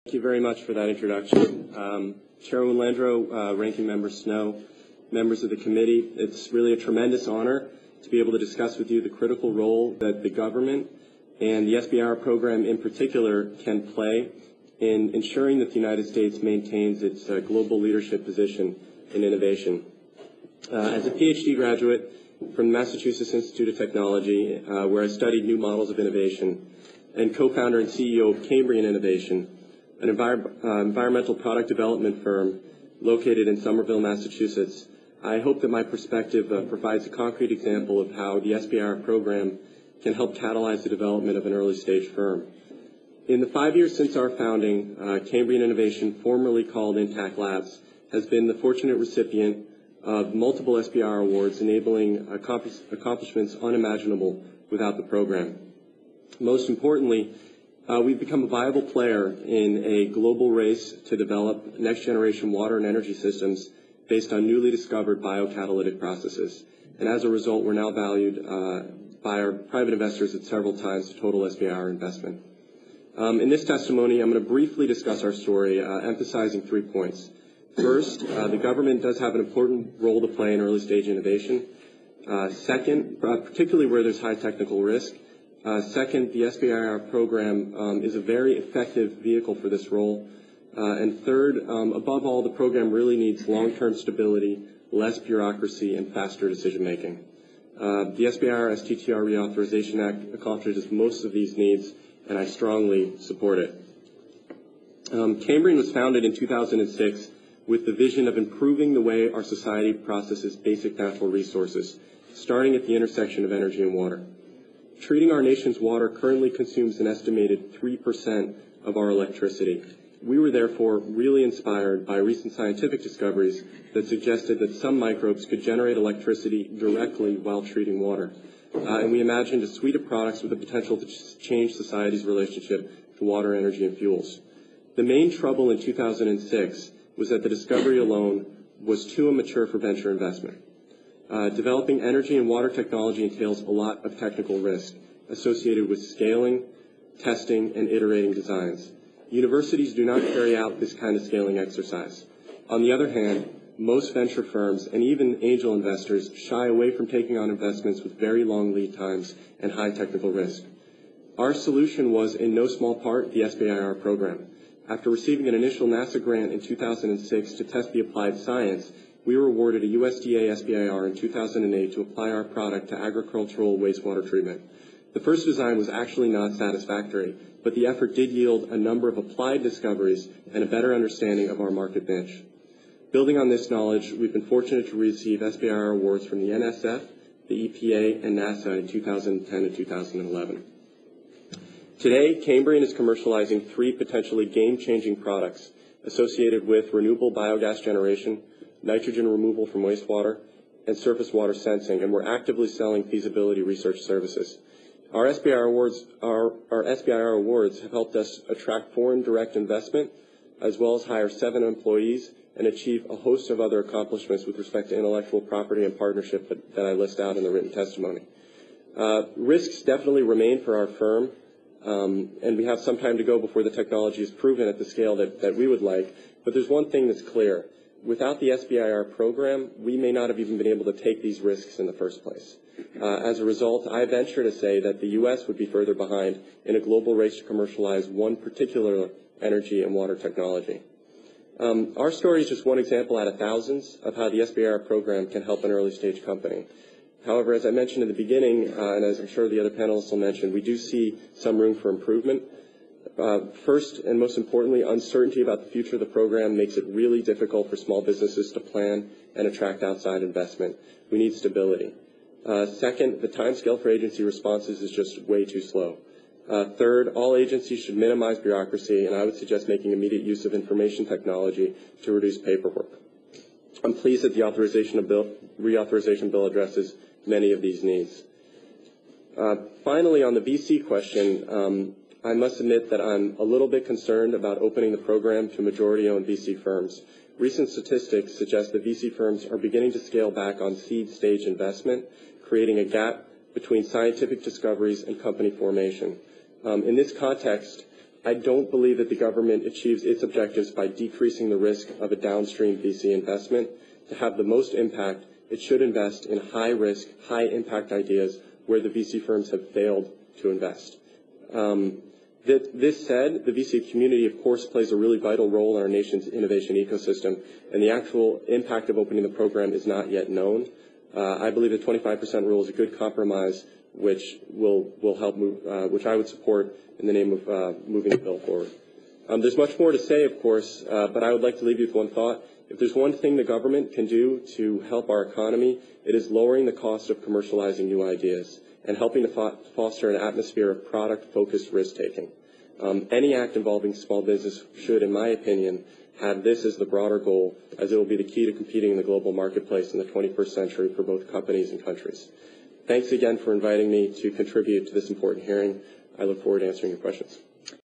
Thank you very much for that introduction. Chairwoman Landrieu, Ranking Member Snow, members of the committee, it's really a tremendous honor to be able to discuss with you the critical role that the government and the SBIR program in particular can play in ensuring that the United States maintains its global leadership position in innovation. As a PhD graduate from the Massachusetts Institute of Technology, where I studied new models of innovation, and co-founder and CEO of Cambrian Innovation, an environmental product development firm located in Somerville, Massachusetts, I hope that my perspective provides a concrete example of how the SBIR program can help catalyze the development of an early-stage firm. In the 5 years since our founding, Cambrian Innovation, formerly called Intact Labs, has been the fortunate recipient of multiple SBIR awards, enabling accomplishments unimaginable without the program. Most importantly, we've become a viable player in a global race to develop next-generation water and energy systems based on newly discovered biocatalytic processes. And as a result, we're now valued by our private investors at several times the total SBIR investment. In this testimony, I'm going to briefly discuss our story, emphasizing 3 points. First, the government does have an important role to play in early-stage innovation. Second, particularly where there's high technical risk. Second, the SBIR program is a very effective vehicle for this role. And third, above all, the program really needs long-term stability, less bureaucracy, and faster decision-making. The SBIR STTR Reauthorization Act accomplishes most of these needs, and I strongly support it. Cambrian was founded in 2006 with the vision of improving the way our society processes basic natural resources, starting at the intersection of energy and water. Treating our nation's water currently consumes an estimated 3% of our electricity. We were therefore really inspired by recent scientific discoveries that suggested that some microbes could generate electricity directly while treating water. And we imagined a suite of products with the potential to change society's relationship to water, energy, and fuels. The main trouble in 2006 was that the discovery alone was too immature for venture investment. Developing energy and water technology entails a lot of technical risk associated with scaling, testing, and iterating designs. Universities do not carry out this kind of scaling exercise. On the other hand, most venture firms and even angel investors shy away from taking on investments with very long lead times and high technical risk. Our solution was, in no small part, the SBIR program. After receiving an initial NASA grant in 2006 to test the applied science, we were awarded a USDA SBIR in 2008 to apply our product to agricultural wastewater treatment. The first design was actually not satisfactory, but the effort did yield a number of applied discoveries and a better understanding of our market niche. Building on this knowledge, we've been fortunate to receive SBIR awards from the NSF, the EPA, and NASA in 2010 and 2011. Today, Cambrian is commercializing 3 potentially game-changing products associated with renewable biogas generation, nitrogen removal from wastewater, and surface water sensing, and we're actively selling feasibility research services. Our SBIR awards have helped us attract foreign direct investment, as well as hire 7 employees and achieve a host of other accomplishments with respect to intellectual property and partnership that I list out in the written testimony. Risks definitely remain for our firm, and we have some time to go before the technology is proven at the scale that we would like, but there's one thing that's clear. Without the SBIR program, we may not have even been able to take these risks in the first place. As a result, I venture to say that the U.S. would be further behind in a global race to commercialize one particular energy and water technology. Our story is just one example out of thousands of how the SBIR program can help an early-stage company. However, as I mentioned in the beginning, and as I'm sure the other panelists will mention, we do see some room for improvement. First, and most importantly, uncertainty about the future of the program makes it really difficult for small businesses to plan and attract outside investment. We need stability. Second, the timescale for agency responses is just way too slow. Third, all agencies should minimize bureaucracy, and I would suggest making immediate use of information technology to reduce paperwork. I'm pleased that the reauthorization bill addresses many of these needs. Finally, on the VC question, I must admit that I'm a little bit concerned about opening the program to majority-owned VC firms. Recent statistics suggest that VC firms are beginning to scale back on seed-stage investment, creating a gap between scientific discoveries and company formation. In this context, I don't believe that the government achieves its objectives by decreasing the risk of a downstream VC investment. To have the most impact, it should invest in high-risk, high-impact ideas where the VC firms have failed to invest. This said, the VC community, of course, plays a really vital role in our nation's innovation ecosystem, and the actual impact of opening the program is not yet known. I believe the 25% rule is a good compromise, which will help move, which I would support in the name of moving the bill forward. There's much more to say, of course, but I would like to leave you with one thought. If there's one thing the government can do to help our economy, it is lowering the cost of commercializing new ideas and helping to foster an atmosphere of product-focused risk-taking. Any act involving small business should, in my opinion, have this as the broader goal, as it will be the key to competing in the global marketplace in the 21st century for both companies and countries. Thanks again for inviting me to contribute to this important hearing. I look forward to answering your questions.